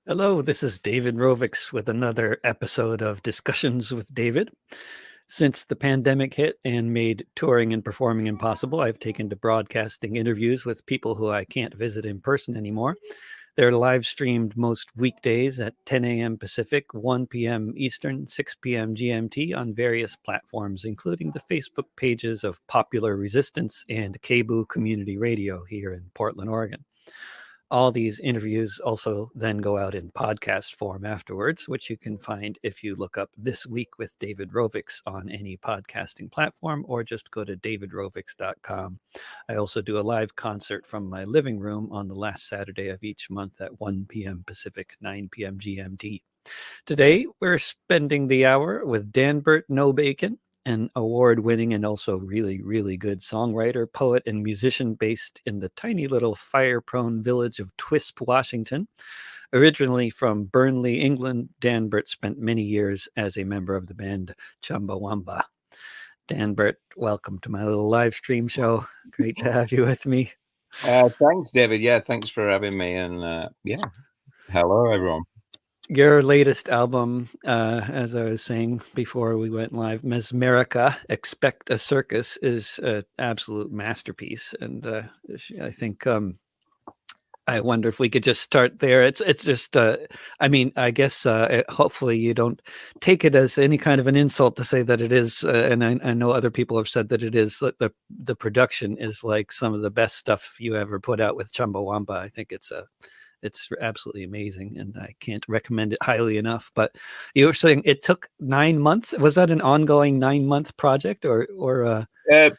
Hello, this is David Rovix with another episode of Discussions with David. Since the pandemic hit and made touring and performing impossible, I've taken to broadcasting interviews with people who I can't visit in person anymore. They're live streamed most weekdays at 10 a.m. Pacific, 1 p.m. Eastern, 6 p.m. GMT on various platforms, including the Facebook pages of Popular Resistance and KBOO Community Radio here in Portland, Oregon. All these interviews also then go out in podcast form afterwards, which you can find if you look up This Week with David Rovix on any podcasting platform or just go to davidrovix.com. I also do a live concert from my living room on the last Saturday of each month at 1 p.m. Pacific, 9 p.m. GMT. Today, we're spending the hour with Danbert Nobacon, an award-winning and also really, really good songwriter, poet, and musician based in the tiny little fire-prone village of Twisp, Washington. Originally from Burnley, England, Danbert spent many years as a member of the band Chumbawamba. Danbert, welcome to my little live stream show. Great to have you with me. Thanks, David. Yeah, thanks for having me. And hello, everyone. Your latest album, as I was saying before we went live, Mesmerica, Expect a Circus, is an absolute masterpiece. And I think I wonder if we could just start there. It's just, I guess hopefully you don't take it as any kind of an insult to say that it is, and I know other people have said that it is, the production is like some of the best stuff you ever put out with Chumbawamba. I think it's absolutely amazing, and I can't recommend it highly enough. But you were saying it took 9 months. Was that an ongoing 9-month project, or?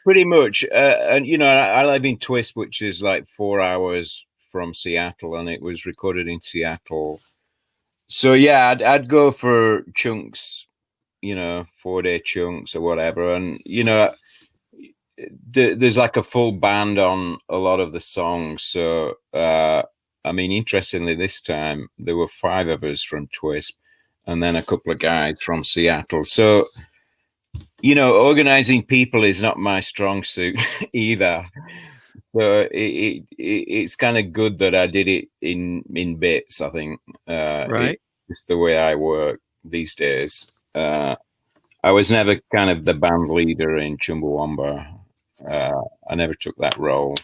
Pretty much. And I live in Twisp, which is like 4 hours from Seattle, and it was recorded in Seattle. So yeah, I'd go for chunks, 4-day chunks or whatever, and there's like a full band on a lot of the songs. So. Interestingly, this time there were 5 of us from Twisp and then a couple of guys from Seattle. So, organizing people is not my strong suit either. So it's kind of good that I did it in bits, I think. Right. It's the way I work these days. I was never kind of the band leader in Chumbawamba. I never took that role.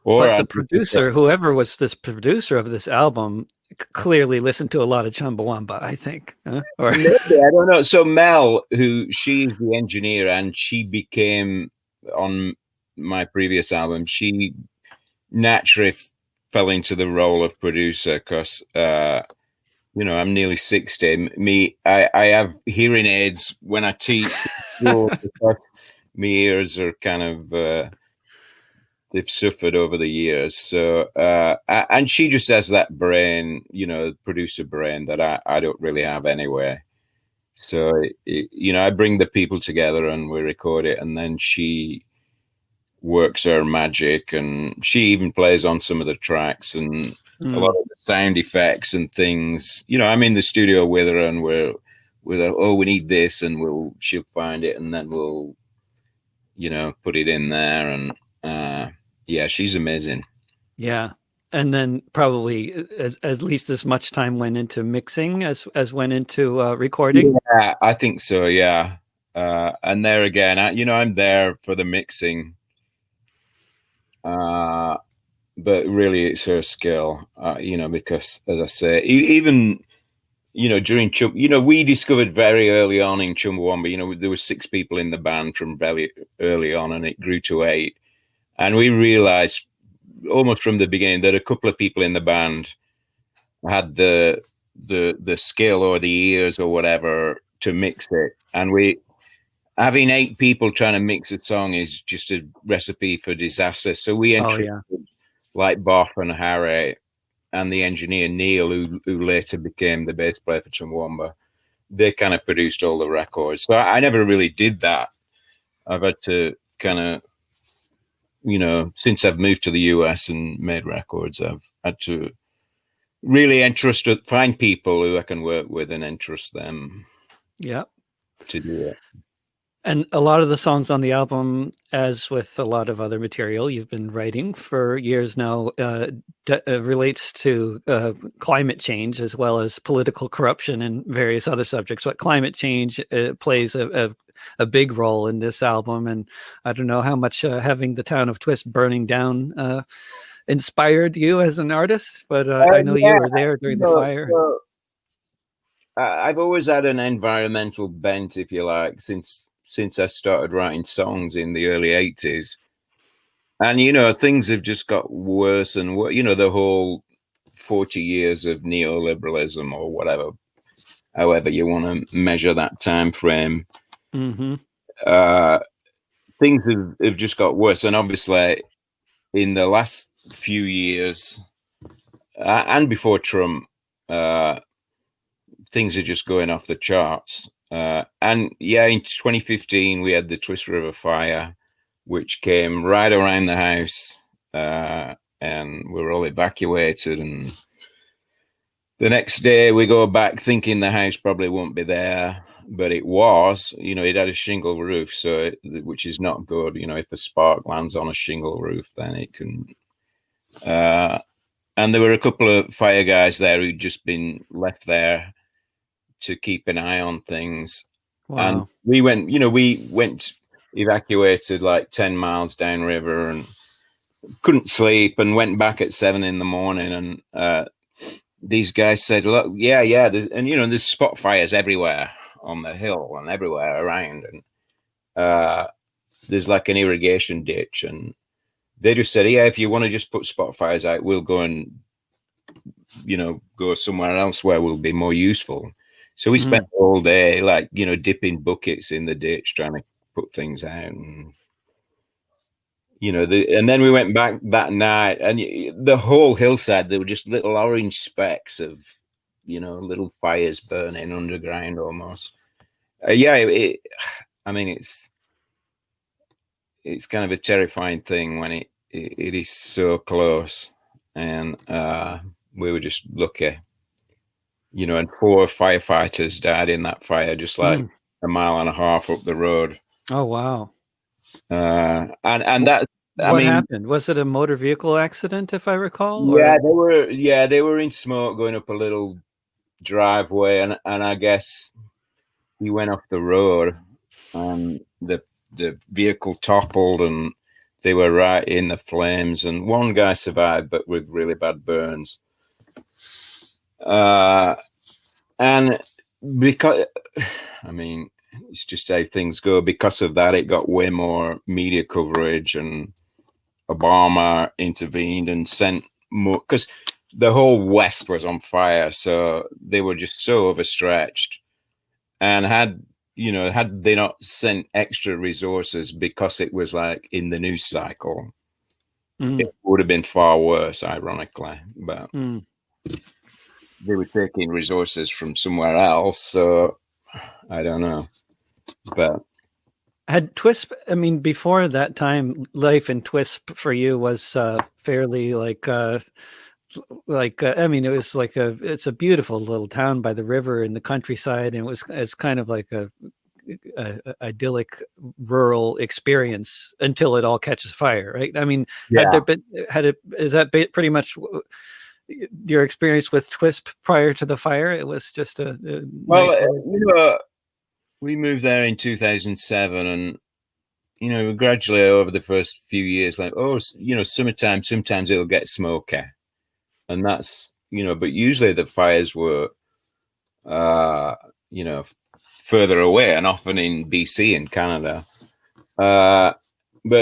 But the producer, whoever was this producer of this album, clearly listened to a lot of Chumbawamba, I think. Maybe, I don't know. So Mel, she's the engineer, and she became, on my previous album, she naturally fell into the role of producer because, I'm nearly 60. I have hearing aids when I teach because my ears are kind of... they've suffered over the years. So, and she just has that brain, producer brain that I don't really have anyway. So, I bring the people together and we record it, and then she works her magic, and she even plays on some of the tracks and a lot of the sound effects and things. I'm in the studio with her, and we're we need this, and she'll find it, and then we'll, put it in there. And yeah, she's amazing. Yeah. And then probably at least as much time went into mixing as went into recording. Yeah, I think so. Yeah. And there again, I'm there for the mixing. But really it's her skill, because as I say, even, during we discovered very early on in Chumbawamba, there were 6 people in the band from very early on, and it grew to 8. And we realized almost from the beginning that a couple of people in the band had the skill or the ears or whatever to mix it. And having 8 people trying to mix a song is just a recipe for disaster. So we entrusted like Boff and Harry and the engineer Neil, who later became the bass player for Chumbawamba. They kind of produced all the records. So I never really did that. I've had to kind of, since I've moved to the US and made records, I've had to really find people who I can work with and entrust them. Yeah. To do it. And a lot of the songs on the album, as with a lot of other material you've been writing for years now, relates to climate change as well as political corruption and various other subjects. But climate change plays a big role in this album. And I don't know how much having the town of Twist burning down inspired you as an artist, but I know you Yeah, were there during the fire. so I've always had an environmental bent, if you like, since I started writing songs in the early 80s. And, things have just got worse and worse. The whole 40 years of neoliberalism or whatever, however you want to measure that time frame. Mm-hmm. Things have just got worse. And obviously, in the last few years and before Trump, things are just going off the charts. And yeah, in 2015, we had the Twist River fire, which came right around the house, and we were all evacuated. And the next day, we go back thinking the house probably won't be there, but it was. It had a shingle roof, which is not good. If a spark lands on a shingle roof, then it can. And there were a couple of fire guys there who'd just been left there to keep an eye on things. Wow. And we went evacuated like 10 miles downriver and couldn't sleep and went back at 7 a.m. And these guys said, look, yeah, there's spot fires everywhere on the hill and everywhere around. And there's like an irrigation ditch. And they just said, yeah, if you want to just put spot fires out, we'll go and, go somewhere else where we'll be more useful. So we spent all day, dipping buckets in the ditch, trying to put things out. And, and then we went back that night, and the whole hillside, there were just little orange specks of, little fires burning underground almost. It's kind of a terrifying thing when it is so close. And we were just lucky. And 4 firefighters died in that fire, just like a mile and a half up the road. Oh, wow. And that, what happened? Was it a motor vehicle accident, if I recall? Yeah, they were in smoke going up a little driveway, and I guess he went off the road, and the vehicle toppled, and they were right in the flames. And one guy survived, but with really bad burns. And because, it's just how things go. Because of that, it got way more media coverage, and Obama intervened and sent more, because the whole West was on fire. So they were just so overstretched. And had they not sent extra resources because it was like in the news cycle, it would have been far worse, ironically. But they were taking resources from somewhere else, so I don't know. But had Twisp, before that time, life in Twisp for you was fairly it was it's a beautiful little town by the river in the countryside, and it's kind of like a idyllic rural experience until it all catches fire, right? Is that pretty much your experience with Twisp prior to the fire? It was just we moved there in 2007, and gradually over the first few years, summertime, sometimes it'll get smoky, and that's but usually the fires were further away, and often in BC in Canada. But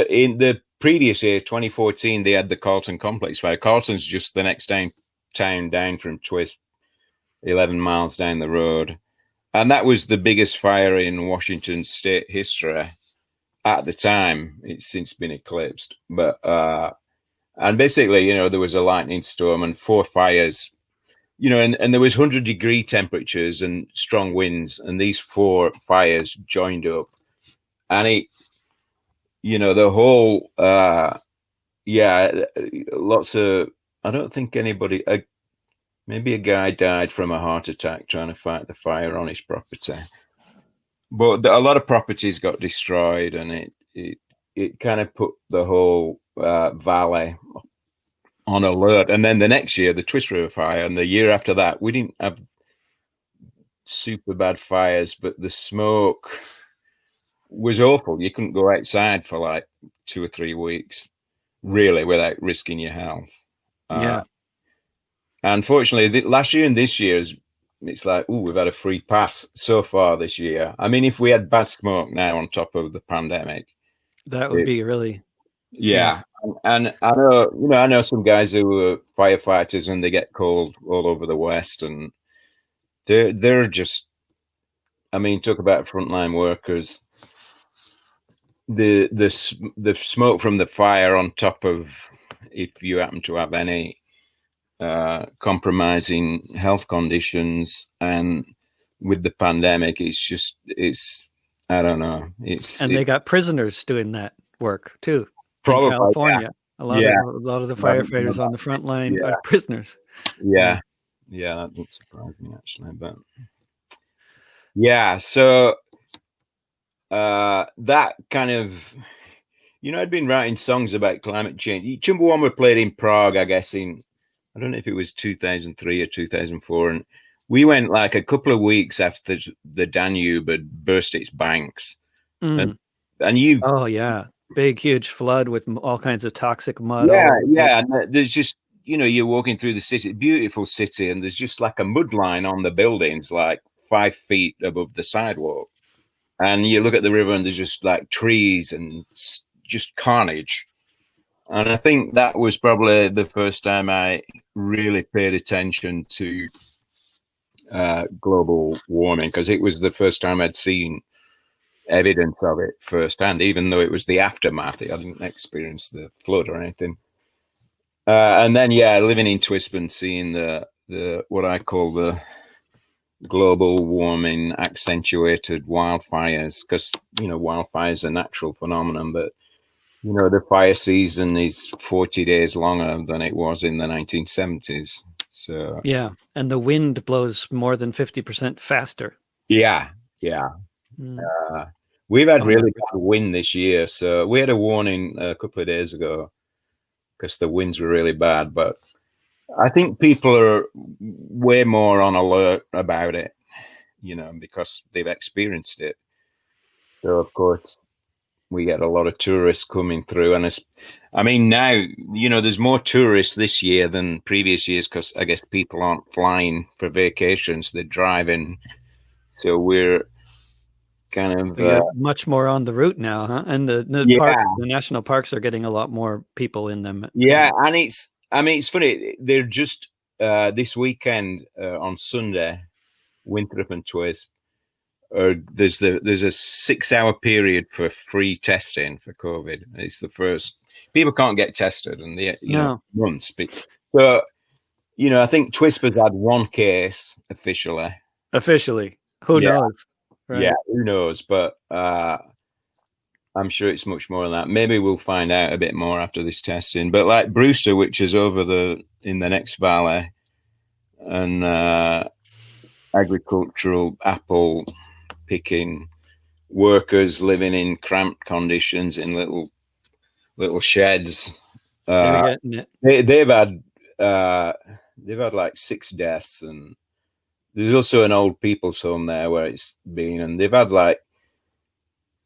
in the previous year, 2014, they had the Carlton Complex fire. Carlton's just the next town down from Twist, 11 miles down the road. And that was the biggest fire in Washington state history at the time. It's since been eclipsed. But, and basically, there was a lightning storm and 4 fires, and there was 100-degree temperatures and strong winds. And these 4 fires joined up. And it, the whole, lots of, I don't think anybody, maybe a guy died from a heart attack trying to fight the fire on his property. but a lot of properties got destroyed, and it kind of put the whole valley on alert. And then the next year, the Twist River fire, and the year after that, we didn't have super bad fires, but the smoke was awful. You couldn't go outside for like 2 or 3 weeks, really, without risking your health. Yeah. Unfortunately, last year and this year, it's like, oh, we've had a free pass so far this year. I mean, if we had bad smoke now on top of the pandemic, that would be really. Yeah. And I know some guys who are firefighters, and they get called all over the West, and they're just, I mean, talk about frontline workers. The smoke from the fire on top of, if you happen to have any compromising health conditions, and with the pandemic, it's I don't know. They got prisoners doing that work too. Probably, in California. Yeah. A lot of the firefighters on the front line are prisoners. Yeah, that doesn't surprise me actually, but yeah. So that kind of, I'd been writing songs about climate change. Chumbawamba played in Prague, I guess, I don't know if it was 2003 or 2004, and we went like a couple of weeks after the Danube had burst its banks, and you. Oh yeah, big huge flood with all kinds of toxic mud. Yeah. And there's just, you're walking through the city, beautiful city, and there's just like a mud line on the buildings, like 5 feet above the sidewalk. And you look at the river, and there's just like trees and just carnage. And I think that was probably the first time I really paid attention to global warming, because it was the first time I'd seen evidence of it firsthand, even though it was the aftermath. I didn't experience the flood or anything. And then, living in Twisp, seeing the what I call the global warming accentuated wildfires, because wildfires are a natural phenomenon, but the fire season is 40 days longer than it was in the 1970s. So yeah, and the wind blows more than 50% faster. Yeah. We've had really bad wind this year. So we had a warning a couple of days ago because the winds were really bad. But I think people are way more on alert about it, because they've experienced it. So, of course, we get a lot of tourists coming through. And now, there's more tourists this year than previous years, because I guess people aren't flying for vacations, they're driving. So we're kind of much more on the route now, huh? And the parks, the national parks are getting a lot more people in them. Yeah, and it's funny. They're just this weekend on Sunday, Winthrop and Twisp. There's a 6-hour period for free testing for COVID. It's the first. People can't get tested, and months. So I think Twisp has had 1 case officially. Who knows? Right. Yeah, who knows? But I'm sure it's much more than that. Maybe we'll find out a bit more after this testing. But like Brewster, which is in the next valley, and agricultural apple picking workers living in cramped conditions in little sheds. They're getting it. They've had like 6 deaths, and there's also an old people's home there where it's been, and they've had like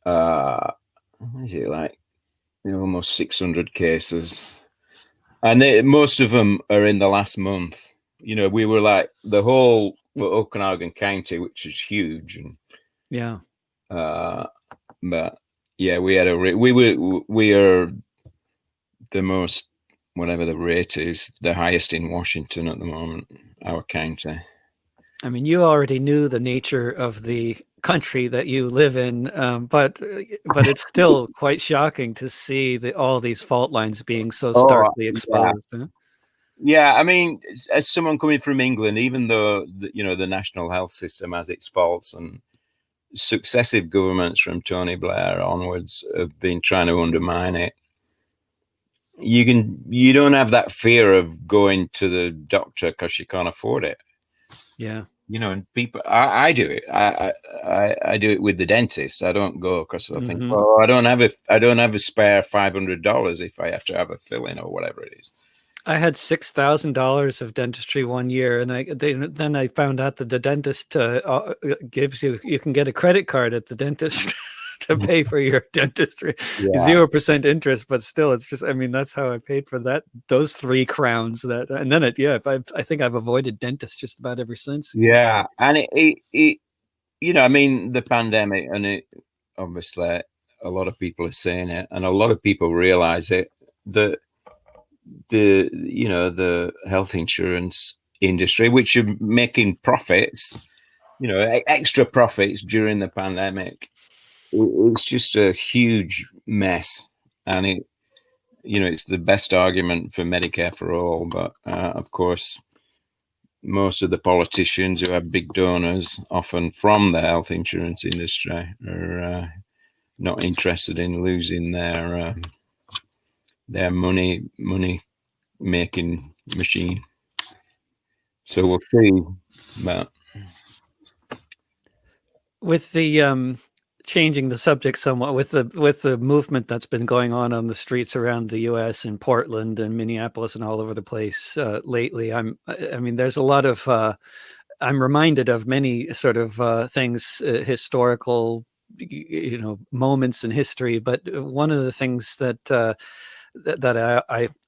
what is it, like almost 600 cases, and most of them are in the last month. We were like the whole Okanagan County, which is huge, and but we had we are the most, whatever the rate is, the highest in Washington at the moment, our county. I mean, you already knew the nature of the country that you live in, but it's still quite shocking to see all these fault lines being so starkly exposed. Huh? Yeah, I mean, as someone coming from England, even though the national health system has its faults, and successive governments from Tony Blair onwards have been trying to undermine it, you don't have that fear of going to the doctor because you can't afford it. Yeah. And people, I do it. I do it with the dentist. I don't go because I think, I don't have a spare $500 if I have to have a filling or whatever it is. I had $6,000 of dentistry one year, and then I found out that the dentist gives you can get a credit card at the dentist to pay for your dentistry. 0% interest, but still, it's just, I mean, that's how I paid for those 3 crowns. And then I think I've avoided dentists just about ever since. Yeah, and it I mean, the pandemic, and it obviously a lot of people are saying it, and a lot of people realize it, that the health insurance industry, which are making profits, extra profits during the pandemic, it's just a huge mess. And it's the best argument for Medicare for all, but of course most of the politicians who have big donors, often from the health insurance industry, are not interested in losing their money making machine. So we'll see. But with the changing the subject somewhat, with the movement that's been going on the streets around the U.S. in Portland and Minneapolis and all over the place lately, I mean, there's a lot of I'm reminded of many sort of things, historical, moments in history. But one of the things that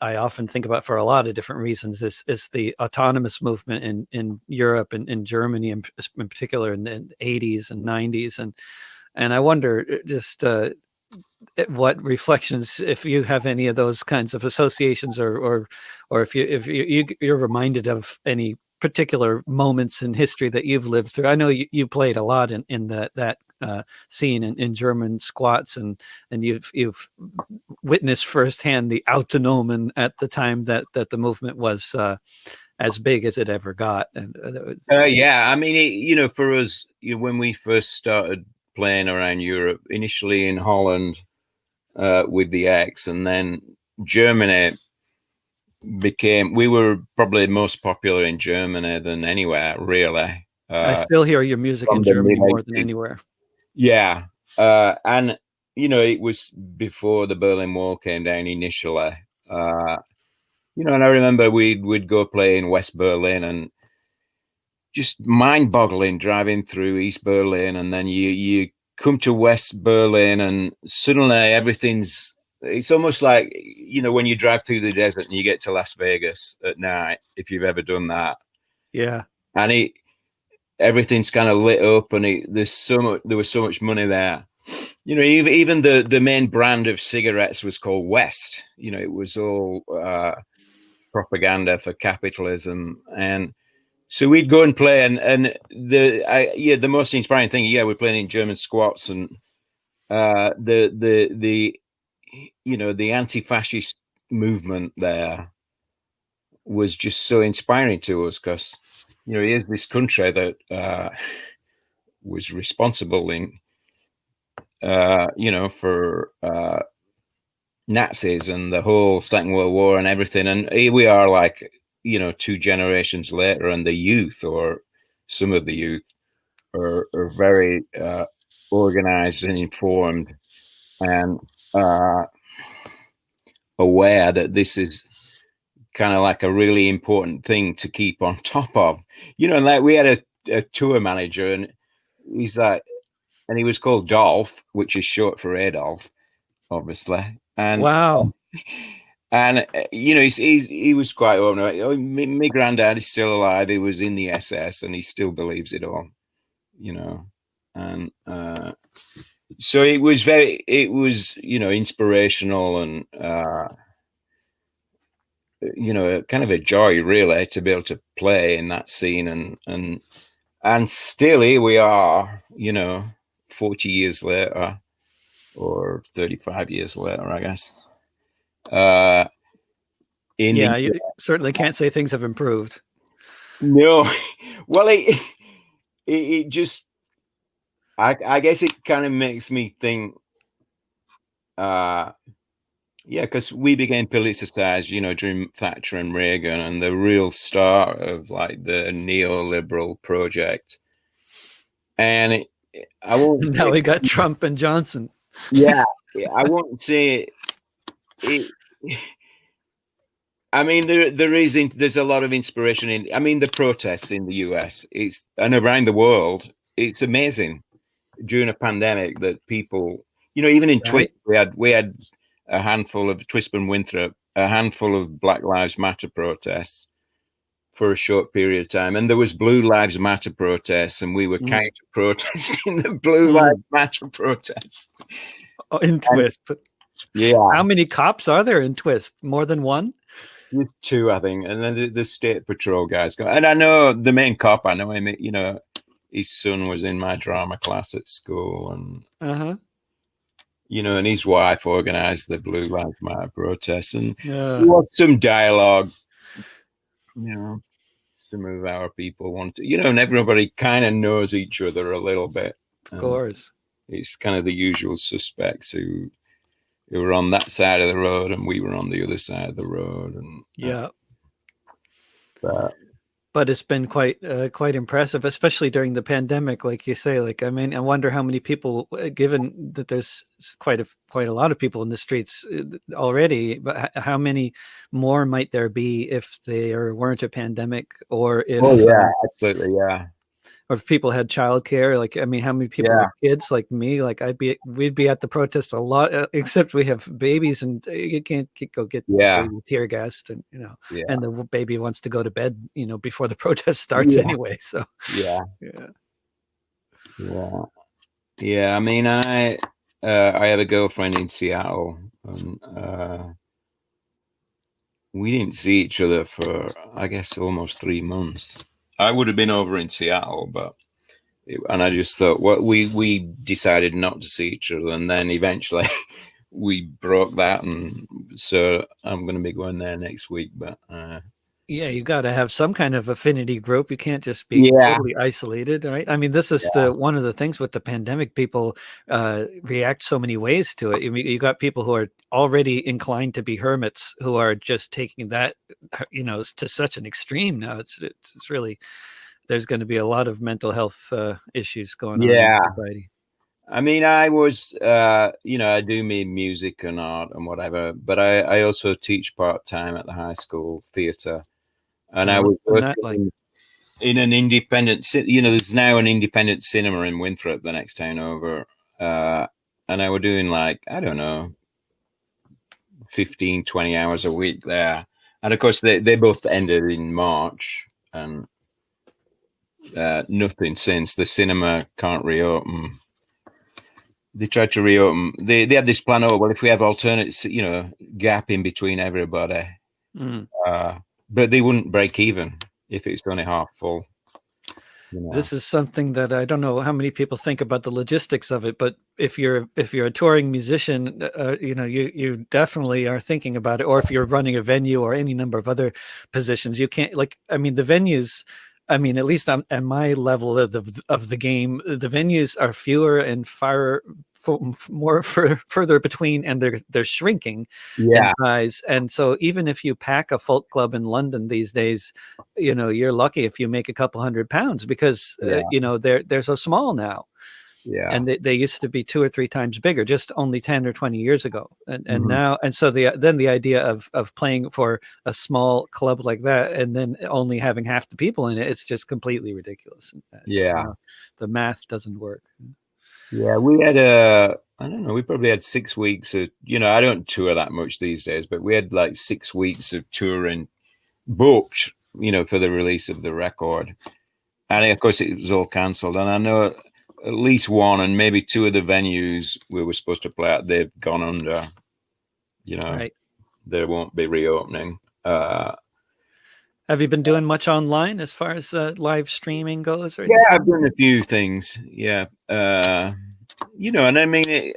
I often think about for a lot of different reasons is the autonomous movement in Europe and in Germany in particular in the 80s and 90s. And I wonder just what reflections, if you have any of those kinds of associations, or if you're reminded of any particular moments in history that you've lived through. I know you played a lot in that scene in German squats, and you've witnessed firsthand the Autonomen at the time that the movement was as big as it ever got. And yeah, I mean, for us, when we first started playing around Europe, initially in Holland with the X, and then Germany we were probably most popular in Germany than anywhere, really. I still hear your music in Germany more than anywhere. Yeah. And, it was before the Berlin Wall came down initially. And I remember we'd go play in West Berlin, and just mind-boggling driving through East Berlin, and then you come to West Berlin, and suddenly it's almost like, when you drive through the desert and you get to Las Vegas at night, if you've ever done that. Yeah. And everything's kind of lit up, and there was so much money there. Even the main brand of cigarettes was called West. It was all propaganda for capitalism. And so we'd go and play, and the most inspiring thing, we're playing in German squats, and the anti-fascist movement there was just so inspiring to us, because here's this country that was responsible in for Nazis and the whole Second World War and everything, and here we are, like 2 generations later, and the youth, or some of the youth, are very organized and informed, and aware that this is kind of like a really important thing to keep on top of. Like we had a tour manager, and he's like, and he was called Dolph, which is short for Adolf, obviously. And wow. And he was quite open. My granddad is still alive. He was in the SS, and he still believes it all. And so it was inspirational, and kind of a joy, really, to be able to play in that scene, and still here we are, 40 years later, or 35 years later, I guess. You certainly can't say things have improved. No, well, it just, I guess it kind of makes me think, Yeah, because we became politicized, during Thatcher and Reagan, and the real start of like the neoliberal project. And I won't And say, now we got Trump and Johnson. yeah, I won't say it. I mean, there's a lot of inspiration in. I mean, the protests in the US, and around the world, it's amazing during a pandemic that people, even in Right. Twist, we had a handful of Twisp and Winthrop, a handful of Black Lives Matter protests for a short period of time, and there was Blue Lives Matter protests, and we were kind of protesting the Blue Lives Matter protests. In Twisp. Yeah. How many cops are there in Twisp? More than one? There's two, I think, and then the state patrol guys go. And I know the main cop. I know him. His son was in my drama class at school, and and his wife organized the Blue Lives Matter protests, and there was some dialogue. Some of our people want to, and everybody kind of knows each other a little bit. Of course, it's kind of the usual suspects who were on that side of the road, and we were on the other side of the road, and but it's been quite impressive, especially during the pandemic, like you say. Like, I mean, I wonder how many people, given that there's quite a lot of people in the streets already, but how many more might there be if there weren't a pandemic, or if absolutely, or if people had childcare. Like, I mean, how many people with kids like me? Like, we'd be at the protests a lot, except we have babies, and you can't go get baby tear gassed, and and the baby wants to go to bed, before the protest starts anyway. So yeah. I mean, I have a girlfriend in Seattle, and we didn't see each other for, I guess, almost 3 months. I would have been over in Seattle, and I just thought, we decided not to see each other, and then eventually we broke that, and so I'm going to be going there next week. But you got to have some kind of affinity group. You can't just be totally isolated, right? I mean, this is one of the things with the pandemic. People react so many ways to it. I mean, you got people who are already inclined to be hermits, who are just taking that, to such an extreme now. It's really, there's going to be a lot of mental health issues going on in society. I mean, I was, I do music and art and whatever, but I also teach part-time at the high school theater. And I was working in an independent, there's now an independent cinema in Winthrop, the next town over. And I were doing like, I don't know, 15, 20 hours a week there. And of course, they both ended in March, and nothing since. The cinema can't reopen. They tried to reopen. They had this plan. Oh, well, if we have alternates, gap in between everybody. But they wouldn't break even if it's only half full. This is something that I don't know how many people think about the logistics of it, but if you're a touring musician, you definitely are thinking about it. Or if you're running a venue or any number of other positions, you can't, the venues. I mean, at least on my level of the game, the venues are fewer and further between, and they're shrinking in size. And so even if you pack a folk club in London these days, you're lucky if you make a couple £100, because they're so small now. And they used to be 2 or 3 times bigger just only 10 or 20 years ago. And now, and so then the idea of playing for a small club like that, and then only having half the people in it, it's just completely ridiculous. The math doesn't work. Yeah, we had I don't know, we probably had 6 weeks of, I don't tour that much these days, but we had like 6 weeks of touring booked, for the release of the record. And of course it was all cancelled. And I know at least one and maybe 2 of the venues we were supposed to play at, they've gone under, they won't be reopening. Have you been doing much online as far as live streaming goes? Or I've done a few things. And I mean,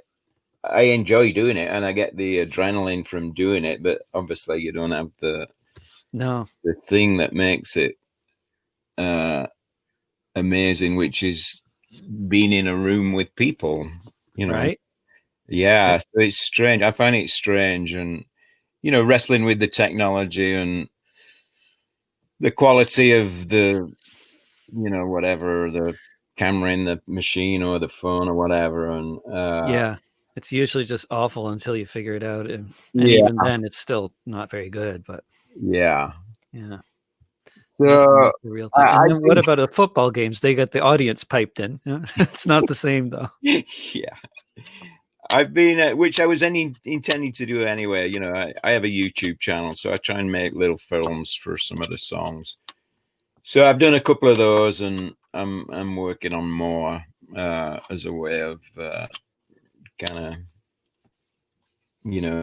I enjoy doing it, and I get the adrenaline from doing it. But obviously, you don't have the thing that makes it amazing, which is being in a room with people. Right. Yeah, so it's strange. I find it strange, and wrestling with the technology and the quality of the, whatever, the camera in the machine or the phone or whatever, and Yeah, it's usually just awful until you figure it out, and yeah, even then, it's still not very good. But yeah. yeah, nothing So like the real I, thing. And I then what think, about the football games? They got the audience piped in. It's not the same though. yeah, I've been, which I was intending to do anyway. I have a YouTube channel, so I try and make little films for some of the songs. So I've done a couple of those, and I'm working on more as a way of kind of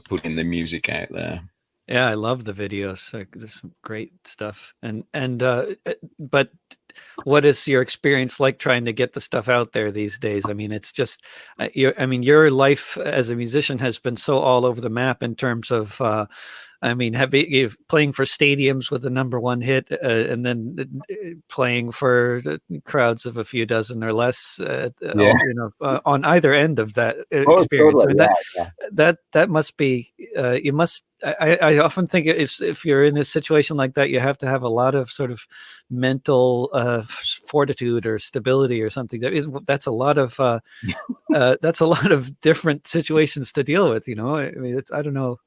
putting the music out there. Yeah, I love the videos. There's some great stuff. But what is your experience like trying to get the stuff out there these days? I mean, it's just, your life as a musician has been so all over the map in terms of, you've playing for stadiums with a #1 hit, and then playing for crowds of a few dozen or less, Yeah. on either end of that Oh, experience. I totally. mean, Yeah. that must be, you must. I often think it's, if you're in a situation like that, you have to have a lot of sort of mental fortitude or stability or something. That's a lot of that's a lot of different situations to deal with. I mean, I don't know.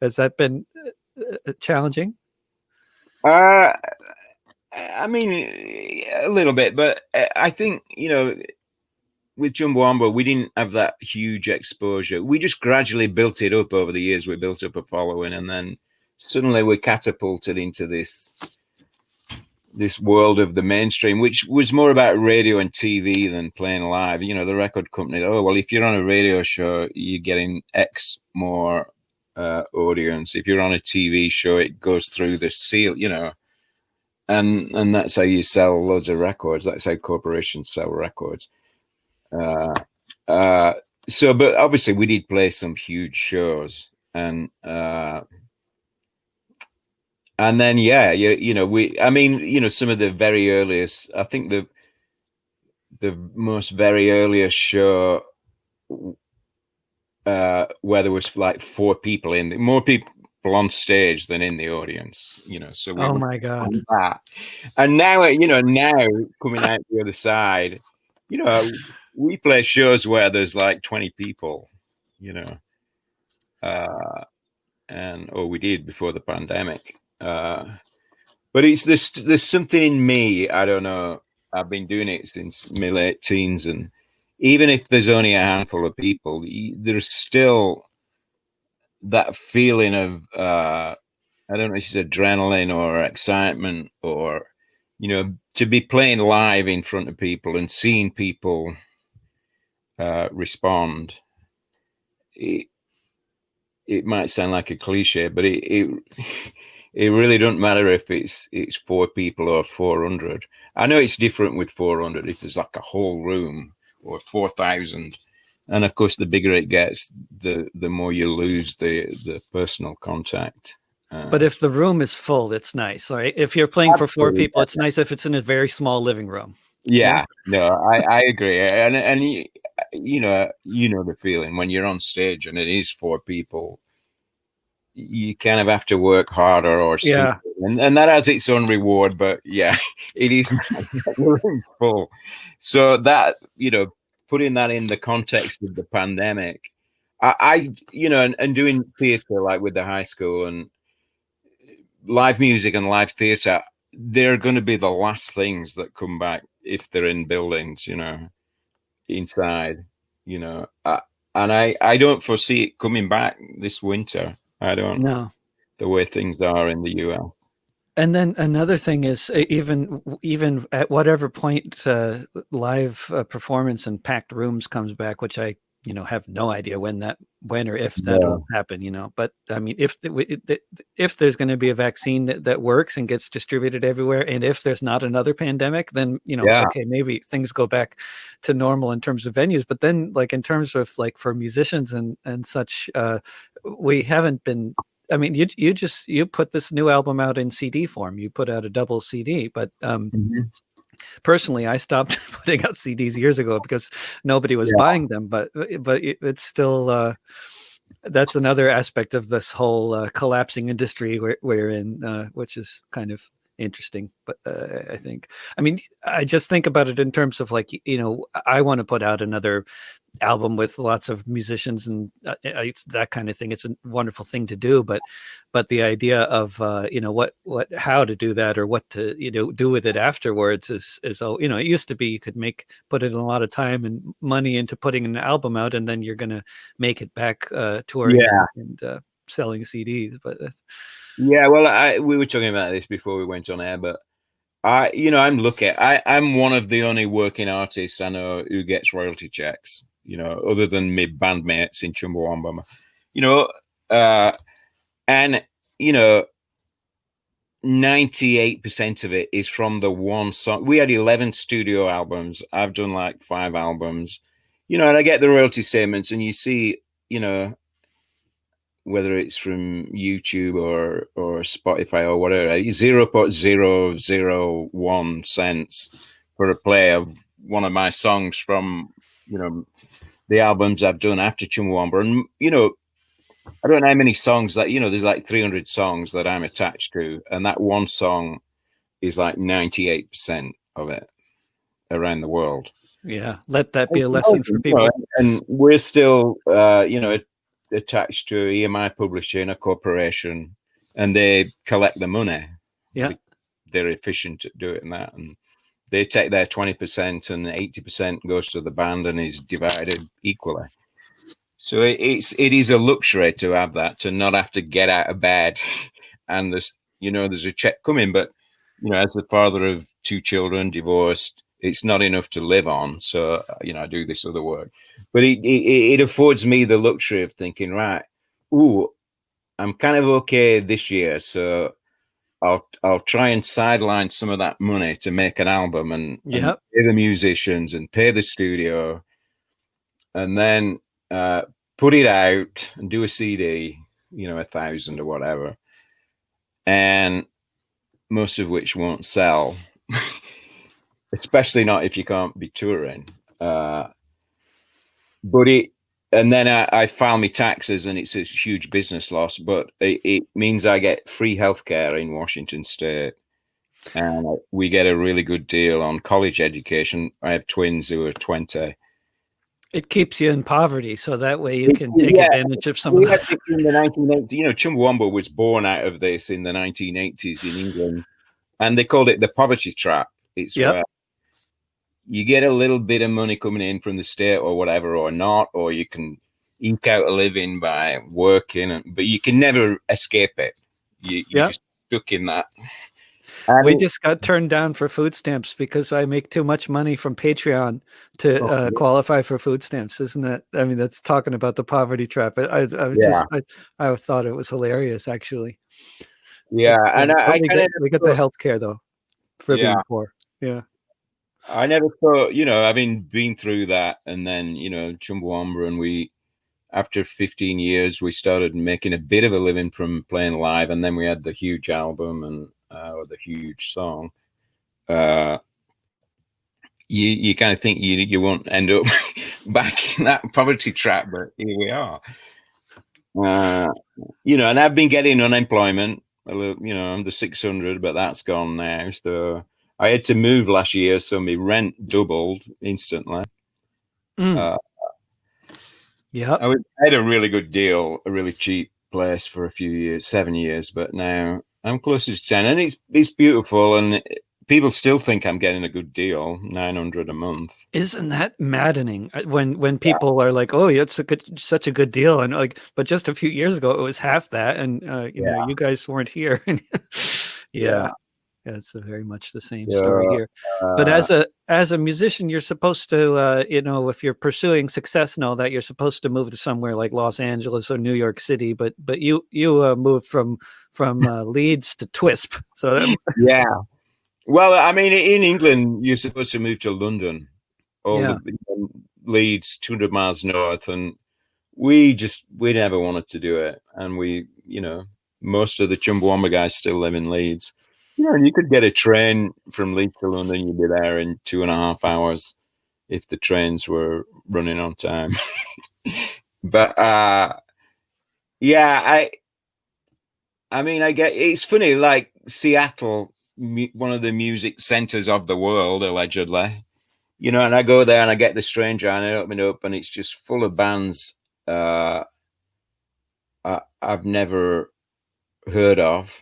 Has that been challenging? Uh, I mean, a little bit, but I think, with Chumbawamba, we didn't have that huge exposure. We just gradually built it up over the years. We built up a following, and then suddenly we're catapulted into this world of the mainstream, which was more about radio and TV than playing live. The record company, oh, well, if you're on a radio show, you're getting X more audience. If you're on a TV show, it goes through the seal, and that's how you sell loads of records. That's how corporations sell records. Uh, uh, so, but obviously, we did play some huge shows, and then some of the very earliest. I think the most very earliest show where there was like 4 people more people on stage than in the audience. So we Oh were my God. on that, and now coming out the other side, we play shows where there's like 20 people. You know, we did before the pandemic. But it's there's something in me. I don't know. I've been doing it since my late teens, and even if there's only a handful of people, there's still that feeling of I don't know if it's adrenaline or excitement, or to be playing live in front of people and seeing people respond. It might sound like a cliche, but it really doesn't matter if it's 4 people or 400. I know it's different with 400 if there's like a whole room, or 4,000, and of course the bigger it gets, the more you lose the personal contact. But if the room is full, it's nice. Right? If you're playing for 4 people, it's nice if it's in a very small living room. Yeah, no, I agree, and the feeling when you're on stage and it is 4 people. You kind of have to work harder or something, and that has its own reward. But yeah, it is full. So that putting that in the context of the pandemic, I and doing theatre like with the high school and live music and live theatre, they're going to be the last things that come back if they're in buildings, inside, and I don't foresee it coming back this winter. I don't. No. The way things are in the US. And then another thing is, even at whatever point live performance in packed rooms comes back, which I have no idea when or if that'll happen. But I mean, if there's going to be a vaccine that works and gets distributed everywhere, and if there's not another pandemic, then okay, maybe things go back to normal in terms of venues. But then, like in terms of like for musicians and such, we haven't been. I mean, you put this new album out in CD form. You put out a double CD, but Personally, I stopped putting out CDs years ago because nobody was buying them. But it's still that's another aspect of this whole collapsing industry we're in, which is kind of interesting. But I think, I mean, I just think about it in terms of like, I want to put out another album with lots of musicians and it's that kind of thing. It's a wonderful thing to do, but the idea of how to do that or what to do with it afterwards is it used to be you could put in a lot of time and money into putting an album out, and then you're gonna make it back touring and selling CDs. But that's well, we were talking about this before we went on air, but I'm lucky. I'm one of the only working artists I know who gets royalty checks, other than my bandmates in Chumbawamba, and 98% of it is from the one song. We had 11 studio albums. I've done like 5 albums, and I get the royalty statements, and you see, whether it's from YouTube or Spotify or whatever, 0.001 cents for a play of one of my songs from, the albums I've done after Chumbawamba. And, I don't know how many songs that, there's like 300 songs that I'm attached to. And that one song is like 98% of it around the world. Yeah. Let that be a lesson for people. And we're still, attached to EMI Publishing, a corporation, and they collect the money. Yeah. They're efficient at doing that. And they take their 20% and 80% goes to the band and is divided equally. So it is a luxury to have that, to not have to get out of bed and there's a check coming. But, as the father of 2 children, divorced, it's not enough to live on. So, I do this other work. But it affords me the luxury of thinking, right, I'm kind of okay this year. So I'll try and sideline some of that money to make an album and pay the musicians and pay the studio. And then put it out and do a CD, 1,000 or whatever. And most of which won't sell. Especially not if you can't be touring. And then I file my taxes and it's a huge business loss, but it means I get free healthcare in Washington State. And we get a really good deal on college education. I have twins who are 20. It keeps you in poverty, so that way you can take advantage of some of this. In the 1980s, Chumbawamba was born out of this in the 1980s in England, and they called it the poverty trap. It's where you get a little bit of money coming in from the state or whatever, or not, or you can eke out a living by working, but you can never escape it. You're just stuck in that. We just got turned down for food stamps because I make too much money from Patreon to qualify for food stamps. Isn't that? I mean, that's talking about the poverty trap. I thought it was hilarious, actually. Yeah, and we get the health care though for being poor. Yeah. I never thought, having been through that, and then, Chumbawamba, and after 15 years, we started making a bit of a living from playing live, and then we had the huge album and the huge song. You kind of think you won't end up back in that poverty trap, but here we are. And I've been getting unemployment. I'm the 600, but that's gone now. So I had to move last year, so my rent doubled instantly. I had a really good deal, a really cheap place for a few years, 7 years, but now I'm closer to 10, and it's beautiful, and people still think I'm getting a good deal, $900 a month. Isn't that maddening when people are like, "Oh, it's such a good deal," and like, but just a few years ago it was half that, and you guys weren't here. It's very much the same story here. But as a musician, you're supposed to, if you're pursuing success and all that, you're supposed to move to somewhere like Los Angeles or New York City. But you moved from Leeds to Twisp. So well, I mean, in England, you're supposed to move to London, or Leeds, 200 miles north, and we never wanted to do it, and we, most of the Chumbawamba guys still live in Leeds. And you could get a train from Leeds to London. You'd be there in 2.5 hours if the trains were running on time. But yeah, I mean, I get it's funny. Like Seattle, one of the music centers of the world, allegedly. And I go there and I get the Stranger and I open it up and it's just full of bands I've never heard of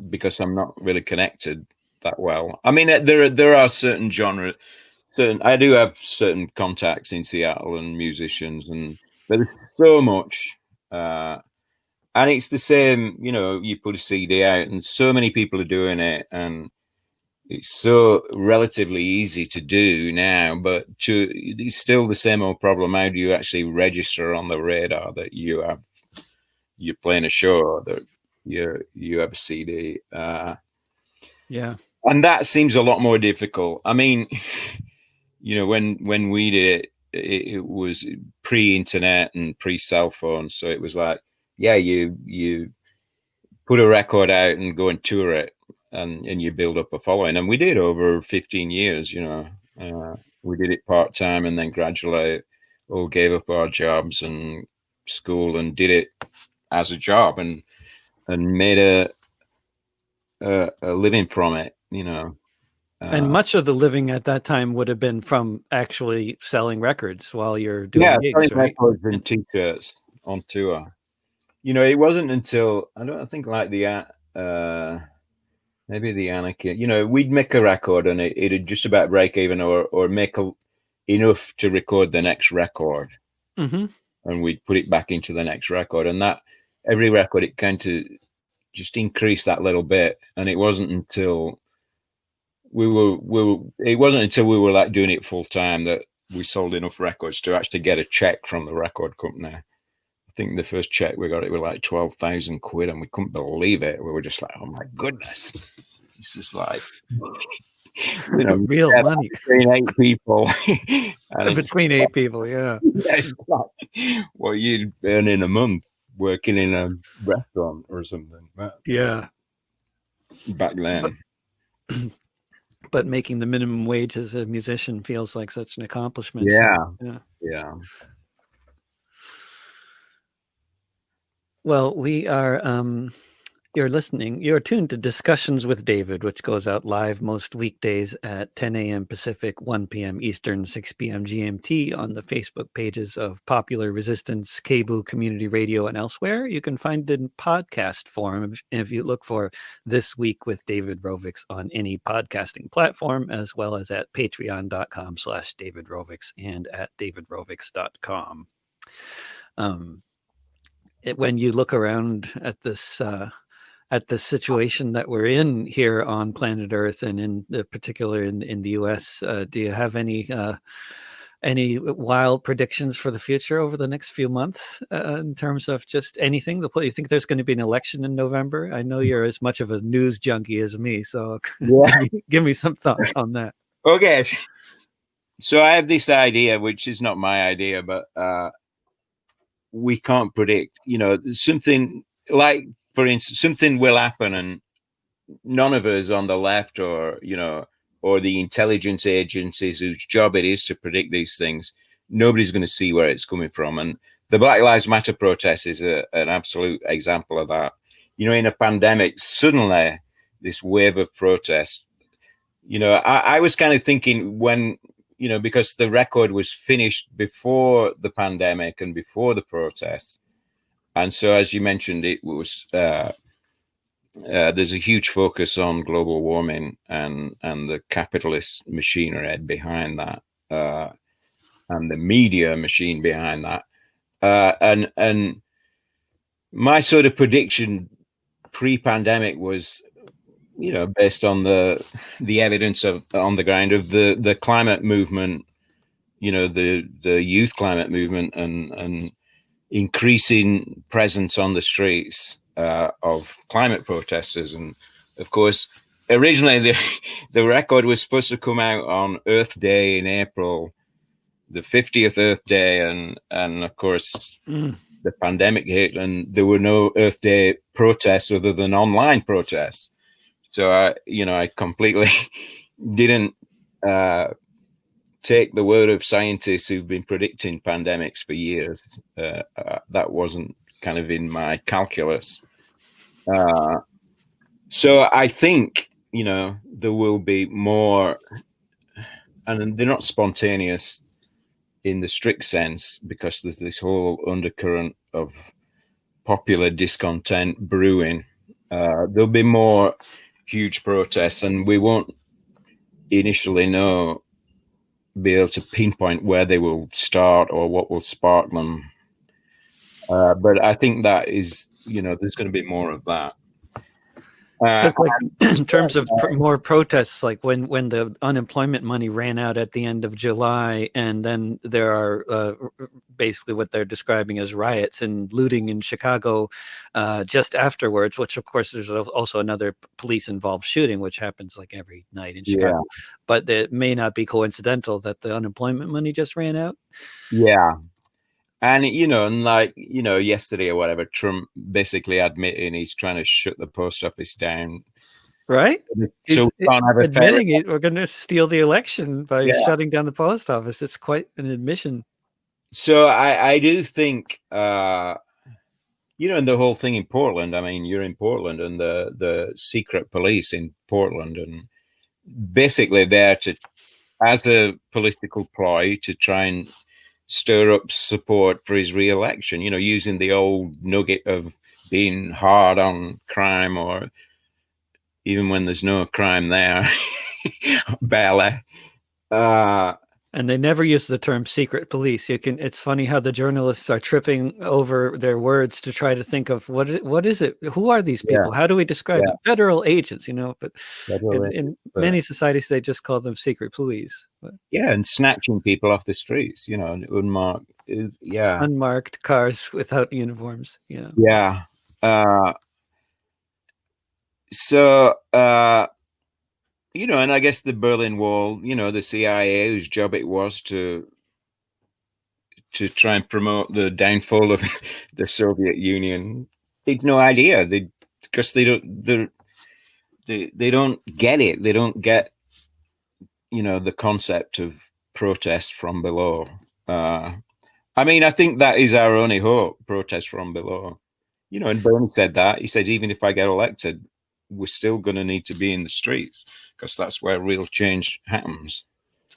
because I'm not really connected that well. I mean, there are certain genres. I do have certain contacts in Seattle and musicians, but there's so much. And it's the same, you put a CD out and so many people are doing it, and it's so relatively easy to do now, but it's still the same old problem. How do you actually register on the radar that you're playing a show or that you have a CD? Yeah. And that seems a lot more difficult. I mean, when we did it was pre-internet and pre-cell phone. So it was like, yeah, you put a record out and go and tour it, and you build up a following. And we did over 15 years, we did it part-time and then gradually all gave up our jobs and school and did it as a job and made a living from it, And much of the living at that time would have been from actually selling records while you're doing gigs, selling right? records and t-shirts on tour. It wasn't until I don't think like the maybe the Anarchy. We'd make a record and it'd just about break even or make enough to record the next record, Mm-hmm. and we'd put it back into the next record, and that every record it kind of just increased that little bit, and it wasn't until we were like doing it full time that we sold enough records to actually get a check from the record company. I think the first check we got, it was like 12,000 quid, and we couldn't believe it. We were just like, oh my goodness, this is like, real money between 8 people. between 8 people, yeah. Well, you'd earn in a month working in a restaurant or something. Yeah. Back then. But making the minimum wage as a musician feels like such an accomplishment. Yeah. Well, we are you're tuned to Discussions with David, which goes out live most weekdays at 10 a.m. Pacific, 1 p.m. Eastern, 6 p.m. GMT on the Facebook pages of Popular Resistance, KBOO Community Radio, and elsewhere. You can find it in podcast form if you look for This Week with David Rovics on any podcasting platform, as well as at patreon.com/David Rovics and at davidrovics.com. When you look around at this situation that we're in here on planet Earth, and in particular in the U.S., do you have any wild predictions for the future over the next few months in terms of just anything? You think there's going to be an election in November? I know you're as much of a news junkie as me, so give me some thoughts on that. Okay, so I have this idea, which is not my idea, but we can't predict. Something like, for instance, something will happen and none of us on the left or the intelligence agencies whose job it is to predict these things, nobody's going to see where it's coming from. And the Black Lives Matter protest is an absolute example of that. In a pandemic, suddenly this wave of protest, I was kind of thinking when, because the record was finished before the pandemic and before the protests. And so, as you mentioned, it was there's a huge focus on global warming and the capitalist machinery behind that, and the media machine behind that. And my sort of prediction pre-pandemic was, based on the evidence on the ground of the climate movement, the youth climate movement and increasing presence on the streets of climate protesters. And of course, originally the record was supposed to come out on Earth Day in April, the 50th Earth Day, and of course the pandemic hit and there were no Earth Day protests other than online protests. So I completely didn't take the word of scientists who've been predicting pandemics for years. That wasn't kind of in my calculus. So I think, there will be more, and they're not spontaneous in the strict sense, because there's this whole undercurrent of popular discontent brewing. There'll be more huge protests, and we won't initially be able to pinpoint where they will start or what will spark them. But I think that is, there's going to be more of that. Like in terms of more protests, like when the unemployment money ran out at the end of July, and then there are basically what they're describing as riots and looting in Chicago just afterwards, which of course there's also another police-involved shooting, which happens like every night in Chicago. Yeah. But it may not be coincidental that the unemployment money just ran out. Yeah. And, yesterday or whatever, Trump basically admitting he's trying to shut the post office down. Right? So he's admitting we're going to steal the election by shutting down the post office. It's quite an admission. So I do think, and the whole thing in Portland, I mean, you're in Portland, and the secret police in Portland, and basically there as a political ploy to try and stir up support for his re-election, using the old nugget of being hard on crime, or even when there's no crime there, barely. And they never use the term secret police. It's funny how the journalists are tripping over their words to try to think of what is it? Who are these people? How do we describe them? Federal agents, but in many societies, they just call them secret police. But, and snatching people off the streets, unmarked. Unmarked cars without uniforms. Yeah. Yeah. And I guess the Berlin Wall, the CIA, whose job it was to try and promote the downfall of the Soviet Union, they'd no idea. Because they don't get it. They don't get, the concept of protest from below. I mean, I think that is our only hope, protest from below. And Bernie said that. He said, even if I get elected, we're still going to need to be in the streets, because that's where real change happens.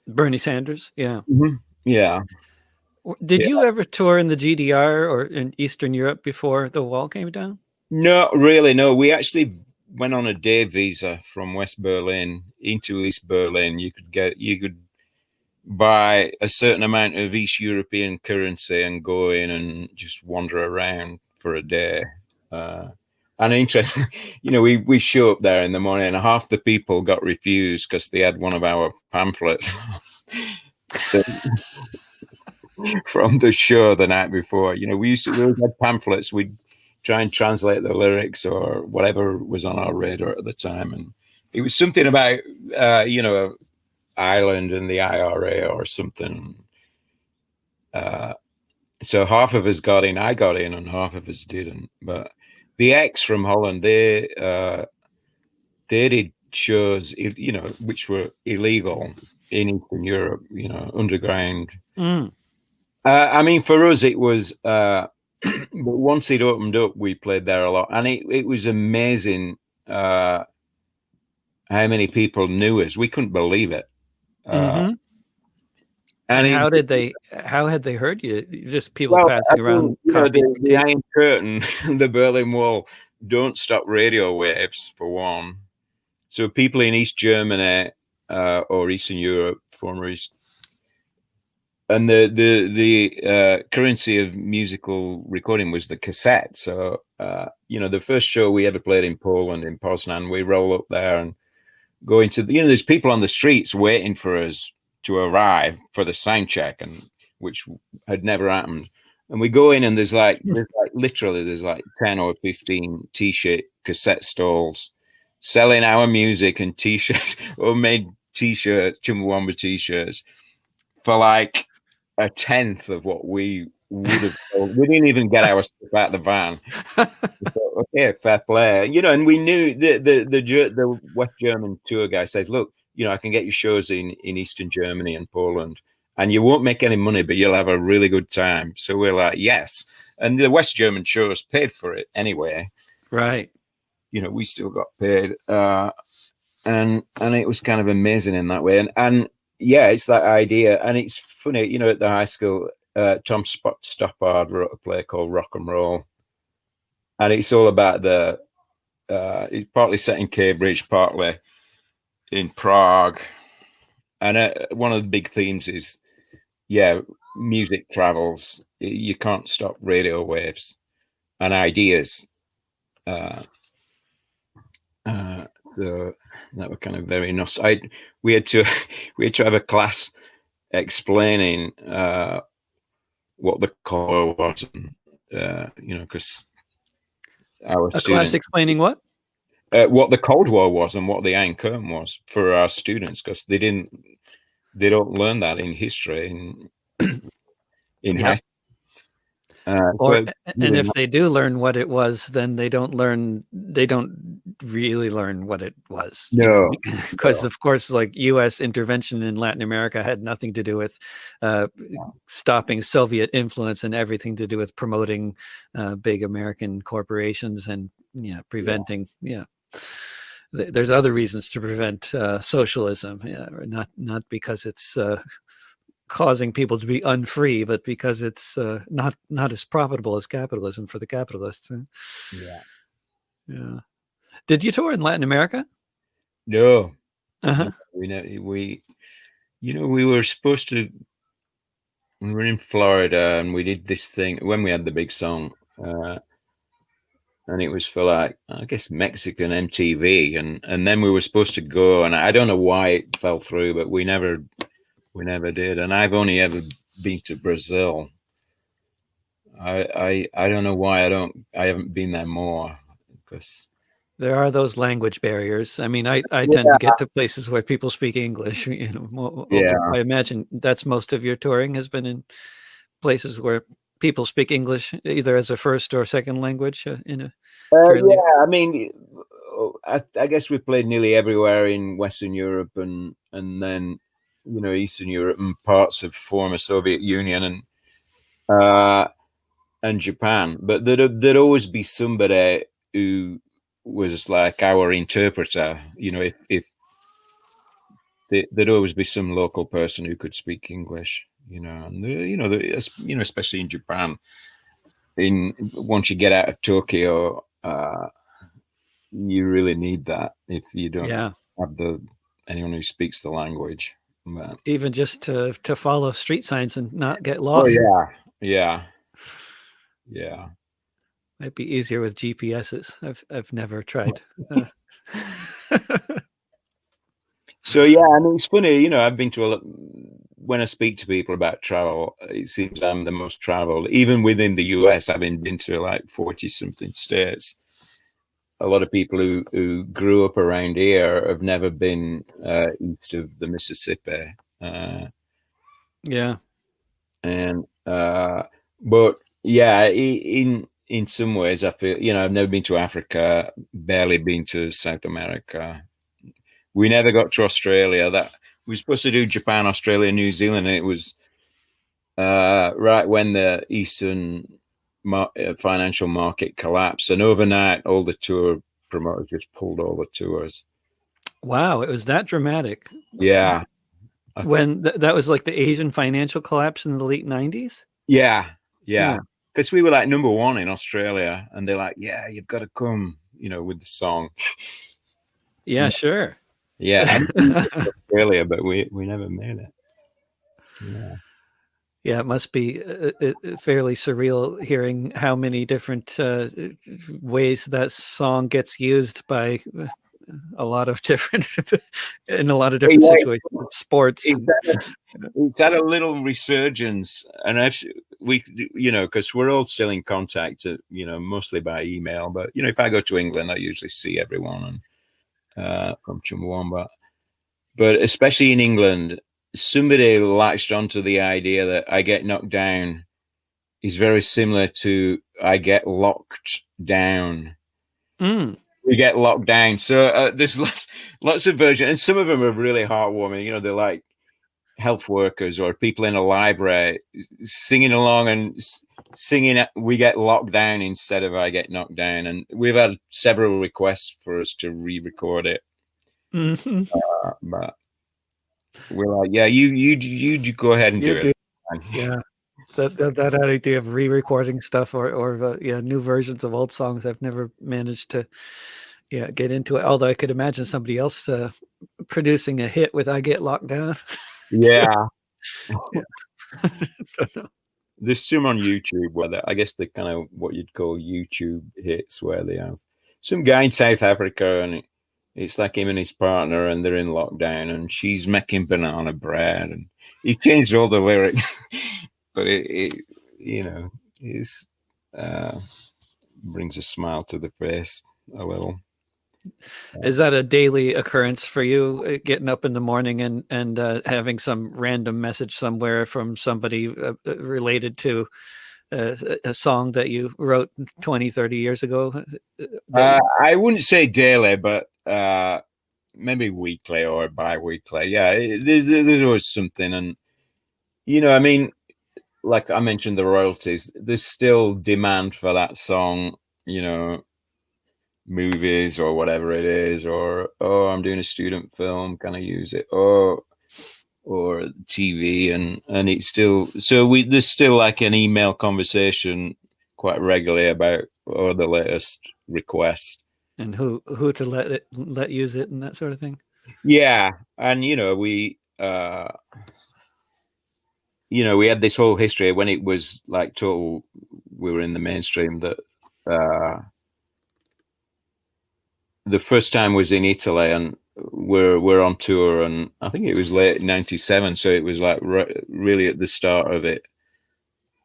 Bernie Sanders, yeah. Mm-hmm. Yeah. Did you ever tour in the GDR or in Eastern Europe before the wall came down? No, really, no. We actually went on a day visa from West Berlin into East Berlin. You could buy a certain amount of East European currency and go in and just wander around for a day. And interesting, we show up there in the morning, and half the people got refused because they had one of our pamphlets from the show the night before. We always had pamphlets. We'd try and translate the lyrics or whatever was on our radar at the time, and it was something about Ireland and the IRA or something. So half of us got in. I got in, and half of us didn't. But the X from Holland, they did shows, which were illegal in Eastern Europe, underground. I mean, for us, it was, but once it opened up, we played there a lot. And it was amazing how many people knew us. We couldn't believe it. And how had they heard you? Just people passing around. The Iron Curtain, the Berlin Wall, don't stop radio waves, for one. So people in East Germany or Eastern Europe, former East, and the currency of musical recording was the cassette. So the first show we ever played in Poland, in Poznan, we roll up there and go into there's people on the streets waiting for us to arrive for the sound check, and which had never happened. And we go in, and there's literally 10 or 15 t-shirt cassette stalls selling our music and t-shirts, homemade t-shirts, Chumbawamba t-shirts, for like a tenth of what we would have. We didn't even get our stuff out of the van. We thought, okay, fair play, and we knew the West German tour guy says, look, I can get you shows in Eastern Germany and Poland, and you won't make any money, but you'll have a really good time. So we're like, yes. And the West German shows paid for it anyway. Right. We still got paid. And it was kind of amazing in that way. And yeah, it's that idea. And it's funny, at the high school, Tom Stoppard wrote a play called Rock and Roll. And it's all about it's partly set in Cambridge, partly in Prague. And one of the big themes is, music travels. You can't stop radio waves and ideas. So that were kind of very nice. We had to have a class explaining what the core was, because our a class explaining what the Cold War was and what the Iron Curtain was for our students, because they don't learn that in history in high school. And if they do learn what it was, then they don't really learn what it was. No, because of course, like U.S. intervention in Latin America had nothing to do with stopping Soviet influence and everything to do with promoting big American corporations and preventing. There's other reasons to prevent socialism, not because it's causing people to be unfree, but because it's not as profitable as capitalism for the capitalists. Yeah. Did you tour in Latin America? No. Uh-huh. We were supposed to. We were in Florida, and we did this thing when we had the big song, and it was for I guess Mexican MTV, and then we were supposed to go, and I don't know why it fell through, but we never did. And I've only ever been to Brazil. I don't know why I haven't been there more, because there are those language barriers. I mean, I tend to get to places where people speak English. I imagine that's most of your touring has been in places where people speak English either as a first or second language. I mean, I guess we played nearly everywhere in Western Europe and then Eastern Europe and parts of former Soviet Union and Japan. But there'd always be somebody who was like our interpreter. If there'd always be some local person who could speak English. And especially in Japan. Once you get out of Tokyo, you really need that if you don't have anyone who speaks the language. But even just to follow street signs and not get lost. Oh yeah. Might be easier with GPSs. I've never tried. So I mean, it's funny, I've been to when I speak to people about travel, it seems I'm the most traveled. Even within the US, I've been to like 40 something states. A lot of people who grew up around here have never been east of the Mississippi. And but in some ways, I feel I've never been to Africa, barely been to South America. We never got to Australia. That we were supposed to do Japan, Australia, New Zealand, and it was right when the Eastern financial market collapsed, and overnight all the tour promoters just pulled all the tours. Wow, it was that dramatic. Yeah. When that was like the Asian financial collapse in the late 90s? Yeah. Because we were like number one in Australia, and they're like, yeah, you've got to come, with the song. Yeah, sure. Yeah, Australia, but we never made it. Yeah, it must be fairly surreal hearing how many different ways that song gets used by a lot of different in a lot of different situations, sports. It's had a little resurgence, and we, because we're all still in contact, mostly by email. But if I go to England, I usually see everyone from Chumbawamba. But especially in England, somebody latched onto the idea that I get knocked down is very similar to I Get Locked Down. Mm. We Get Locked Down. So there's lots of versions, and some of them are really heartwarming. You know, they're like health workers or people in a library singing along and singing We Get Locked Down instead of I Get Knocked Down. And we've had several requests for us to re-record it. Mm-hmm. But we're like, yeah, you go ahead and do it. Yeah. That idea of re-recording stuff or new versions of old songs, I've never managed to get into it. Although I could imagine somebody else producing a hit with "I Get Locked Down." Yeah. Yeah. There's some on YouTube where I guess they're kind of what you'd call YouTube hits, where they have some guy in South Africa and it's like him and his partner and they're in lockdown and she's making banana bread and he changed all the lyrics, but it is brings a smile to the face a little. Is that a daily occurrence for you, getting up in the morning and having some random message somewhere from somebody related to a song that you wrote 20, 30 years ago? I wouldn't say daily, but maybe weekly or bi-weekly. Yeah, there's always something. And, I mean, like I mentioned, the royalties, there's still demand for that song, movies or whatever it is, or, oh, I'm doing a student film, can I use it? Or TV, and it's still, so there's still like an email conversation quite regularly about the latest request. And who to let use it and that sort of thing. Yeah. And, we had this whole history when it was like total, we were in the mainstream, that the first time was in Italy and we're on tour, and I think it was late 97. So it was like really at the start of it.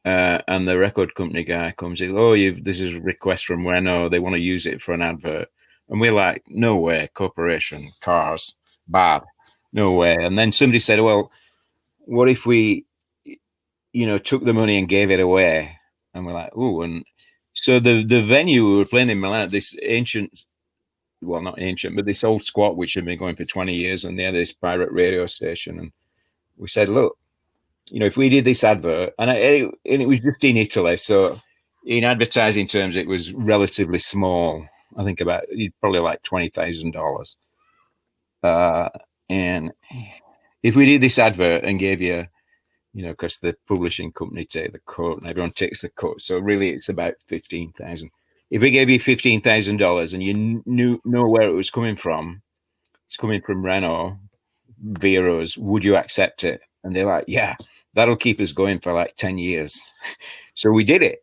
And the record company guy comes in, oh, this is a request from Renault. They want to use it for an advert. And we're like, no way, corporation, cars, bad, no way. And then somebody said, well, what if we, took the money and gave it away? And we're like, oh, and so the venue we were playing in Milan, this ancient, well, not ancient, but this old squat, which had been going for 20 years, and they had this pirate radio station. And we said, look, if we did this advert, and it was just in Italy, so in advertising terms, it was relatively small. I think about probably like $20,000. And if we did this advert and gave you, because the publishing company take the cut and everyone takes the cut, so really it's about 15,000. If we gave you $15,000 and you know where it was coming from, it's coming from Renault via us, would you accept it? And they're like, yeah, that'll keep us going for like 10 years. So we did it.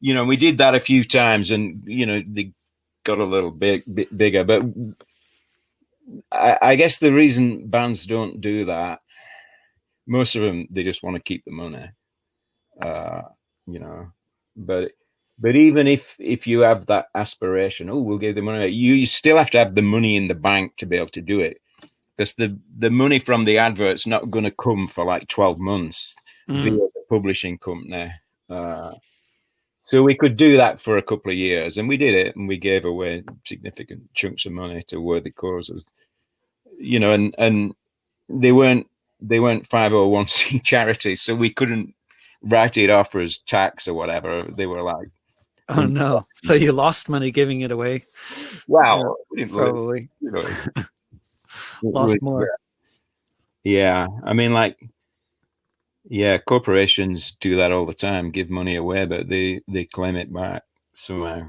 We did that a few times, and they got a little bit bigger. But I guess the reason bands don't do that, most of them, they just want to keep the money. But even if you have that aspiration, oh, we'll give the money, you still have to have the money in the bank to be able to do it, because the money from the advert's not going to come for like 12 months via the publishing company. So we could do that for a couple of years, and we did it, and we gave away significant chunks of money to worthy causes, and they weren't 501c charities, so we couldn't write it off as tax or whatever. They were like, oh no, so you lost money giving it away. Wow, probably lost more. Yeah, I mean, like, yeah, corporations do that all the time, give money away, but they claim it back somehow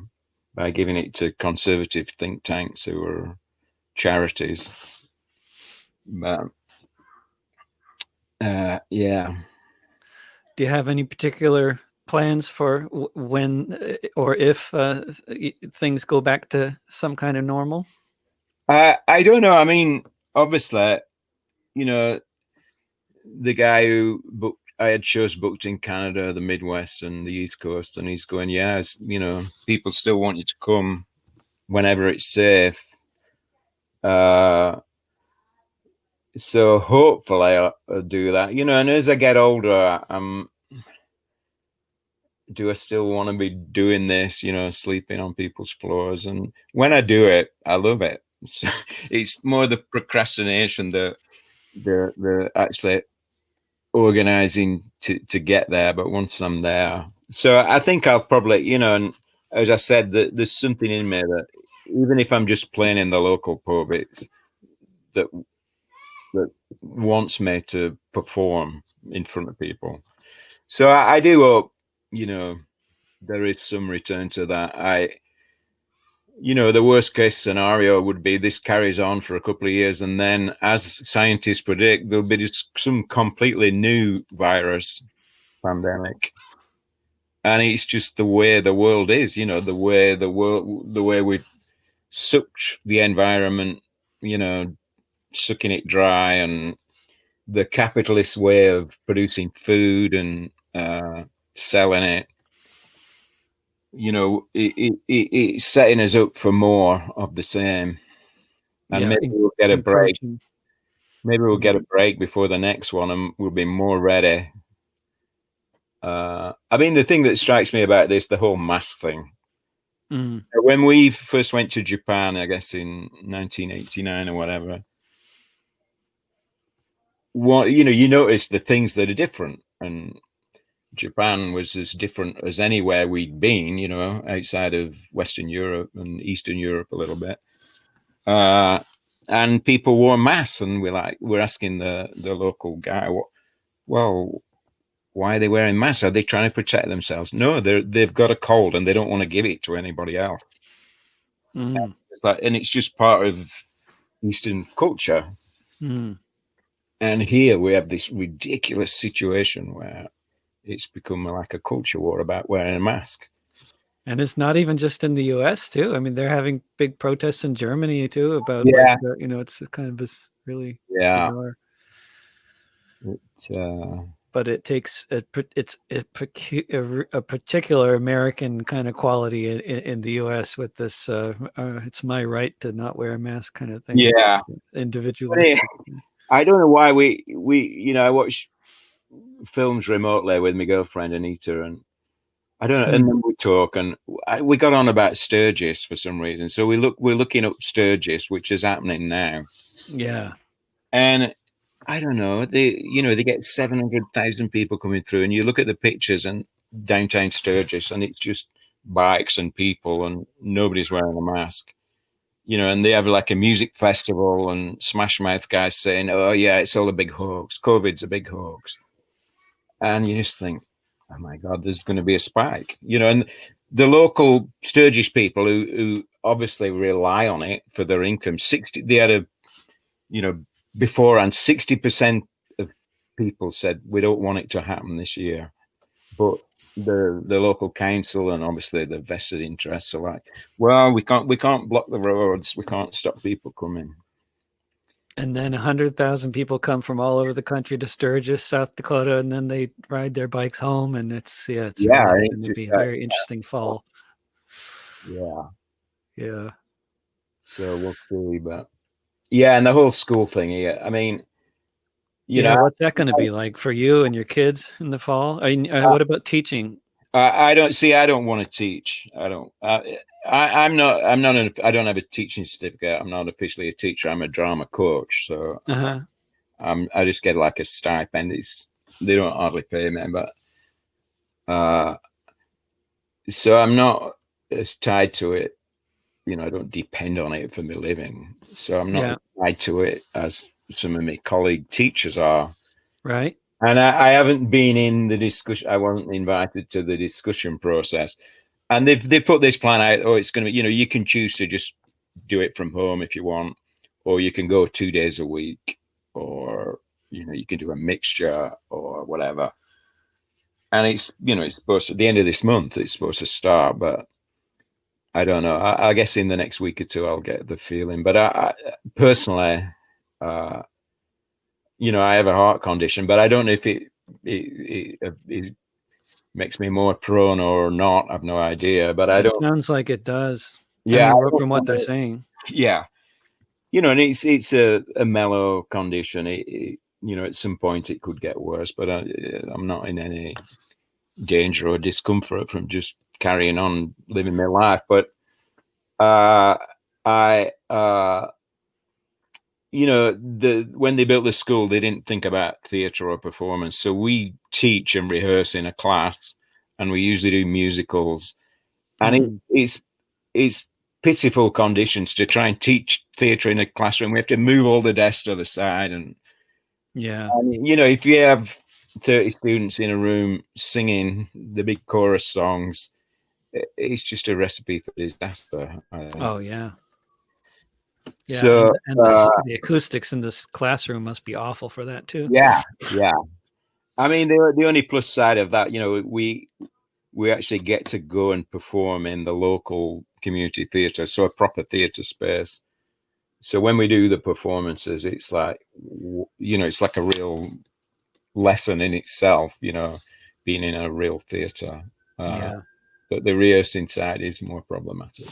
by giving it to conservative think tanks who are charities. But yeah. Do you have any particular plans for when or if things go back to some kind of normal? I don't know. I mean, obviously, the guy who I had shows booked in Canada, the Midwest, and the East Coast, and he's going, yeah, people still want you to come whenever it's safe. So hopefully I'll do that, and as I get older, do I still want to be doing this, sleeping on people's floors? And when I do it, I love it. So it's more the procrastination, the actually organizing to get there. But once I'm there, so I think I'll probably, and as I said, there's something in me that even if I'm just playing in the local pub, it's that wants me to perform in front of people. So I do hope, there is some return to that. The worst case scenario would be this carries on for a couple of years, and then, as scientists predict, there'll be just some completely new virus pandemic. And it's just the way the world is, the way we suck the environment, sucking it dry, and the capitalist way of producing food and selling it. It's setting us up for more of the same. And maybe we'll get a break. Maybe we'll get a break before the next one, and we'll be more ready. I mean, the thing that strikes me about this, the whole mask thing. When we first went to Japan, I guess in 1989 or whatever, you notice the things that are different, and Japan was as different as anywhere we'd been, outside of Western Europe and Eastern Europe a little bit. And people wore masks, and we're asking the local guy, well, why are they wearing masks? Are they trying to protect themselves? No, they've got a cold and they don't want to give it to anybody else. And it's just part of Eastern culture. And here we have this ridiculous situation where it's become like a culture war about wearing a mask. And it's not even just in the U.S. too. I mean, they're having big protests in Germany too about, it's kind of this really bizarre. But it takes it's a particular American kind of quality in the U.S. with this. It's my right to not wear a mask kind of thing. Yeah, individualistic. I don't know why we I watch films remotely with my girlfriend Anita, and I don't know, and then we talk, and we got on about Sturgis for some reason. So we're looking up Sturgis, which is happening now. Yeah, and I don't know, they get 700,000 people coming through, and you look at the pictures and downtown Sturgis, and it's just bikes and people, and nobody's wearing a mask. And they have like a music festival, and Smash Mouth guys saying, "Oh yeah, it's all a big hoax. COVID's a big hoax." And you just think, "Oh my God, there's going to be a spike." And the local Sturgis people who obviously rely on it for their income, they had beforehand, 60% of people said we don't want it to happen this year, but the local council and obviously the vested interests are like, well, we can't block the roads, we can't stop people coming. And then 100,000 people come from all over the country to Sturgis, South Dakota, and then they ride their bikes home, and it's really going to be a very interesting fall. Yeah. So we'll see, but and the whole school thing. I mean, what's that going to be like for you and your kids in the fall? I mean, what about teaching? I don't want to teach. I don't. I don't have a teaching certificate. I'm not officially a teacher. I'm a drama coach. So I just get like a stipend. They don't hardly pay me, but so I'm not as tied to it. I don't depend on it for my living. So I'm not tied to it as some of my colleague teachers are. Right. And I haven't been in the discussion. I wasn't invited to the discussion process. And they put this plan out. Oh, it's going to be, you can choose to just do it from home if you want, or you can go 2 days a week, or, you can do a mixture or whatever. And it's, it's supposed to, at the end of this month, it's supposed to start, but I don't know. I guess in the next week or two, I'll get the feeling. But I personally, I have a heart condition, but I don't know if it makes me more prone or not. I've no idea. But I don't. It sounds like it does. Yeah, from what they're saying. Yeah, and it's a mellow condition. At some point it could get worse, but I'm not in any danger or discomfort from just carrying on living my life. But I when they built the school, they didn't think about theatre or performance. So we teach and rehearse in a class, and we usually do musicals. And it's pitiful conditions to try and teach theatre in a classroom. We have to move all the desks to the side, and if you have 30 students in a room singing the big chorus songs, it's just a recipe for disaster, I think. Oh yeah. Yeah, so, and the acoustics in this classroom must be awful for that too. Yeah. I mean, the only plus side of that, we actually get to go and perform in the local community theatre, so a proper theatre space. So when we do the performances, it's like, it's like a real lesson in itself, being in a real theatre. But the rehearsing side is more problematic.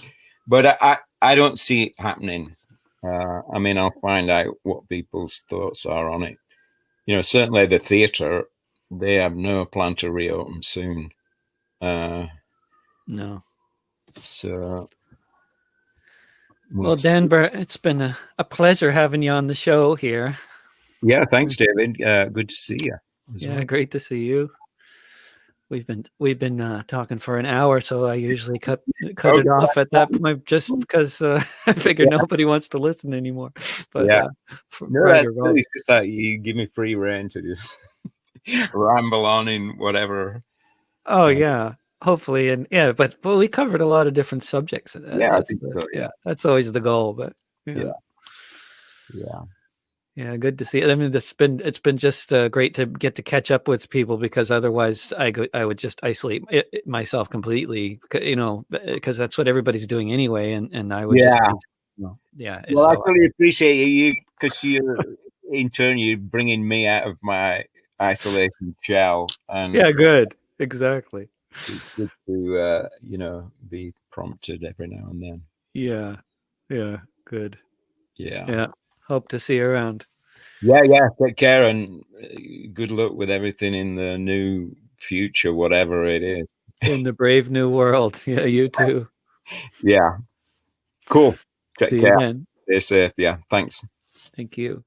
But I don't see it happening. I mean, I'll find out what people's thoughts are on it. Certainly the theatre, they have no plan to reopen soon. No. So. Well, Danbert, it's been a pleasure having you on the show here. Yeah, thanks, David. Good to see you. Yeah, great to see you. We've been talking for an hour, so I usually cut it off at that point, just because I figure nobody wants to listen anymore. But it's just that you give me free rein to just ramble on in whatever. Oh yeah, hopefully, and but we covered a lot of different subjects. I think so. Yeah, that's always the goal. But yeah, good to see it. I mean, it's been just great to get to catch up with people, because otherwise I would just isolate myself completely, because that's what everybody's doing anyway, and I would just Well, I really appreciate you, because in turn you're bringing me out of my isolation shell. And good, exactly. It's good to be prompted every now and then. Yeah, good. Yeah. Hope to see you around. Yeah. Take care, and good luck with everything in the new future, whatever it is. In the brave new world. Yeah, you too. Yeah. Cool. Take see care. You again. Stay safe. Yeah. Thanks. Thank you.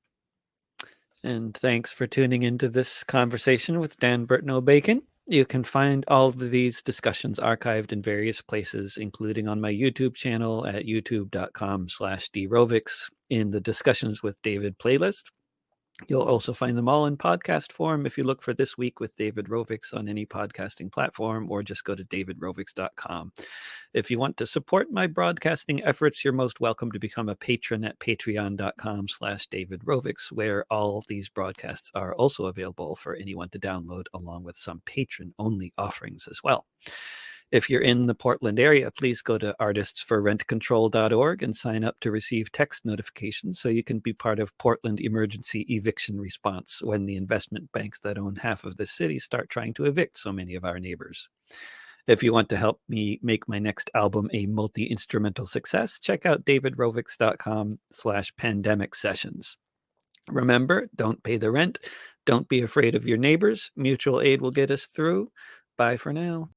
And thanks for tuning into this conversation with Danbert Nobacon. You can find all of these discussions archived in various places, including on my YouTube channel at youtube.com/drovics in the Discussions with David playlist. You'll also find them all in podcast form if you look for This Week with David Rovics on any podcasting platform, or just go to davidrovics.com. If you want to support my broadcasting efforts, you're most welcome to become a patron at patreon.com/davidrovics, where all these broadcasts are also available for anyone to download, along with some patron-only offerings as well. If you're in the Portland area, please go to artistsforrentcontrol.org and sign up to receive text notifications so you can be part of Portland emergency eviction response when the investment banks that own half of the city start trying to evict so many of our neighbors. If you want to help me make my next album a multi-instrumental success, check out davidrovics.com/pandemic sessions. Remember, don't pay the rent. Don't be afraid of your neighbors. Mutual aid will get us through. Bye for now.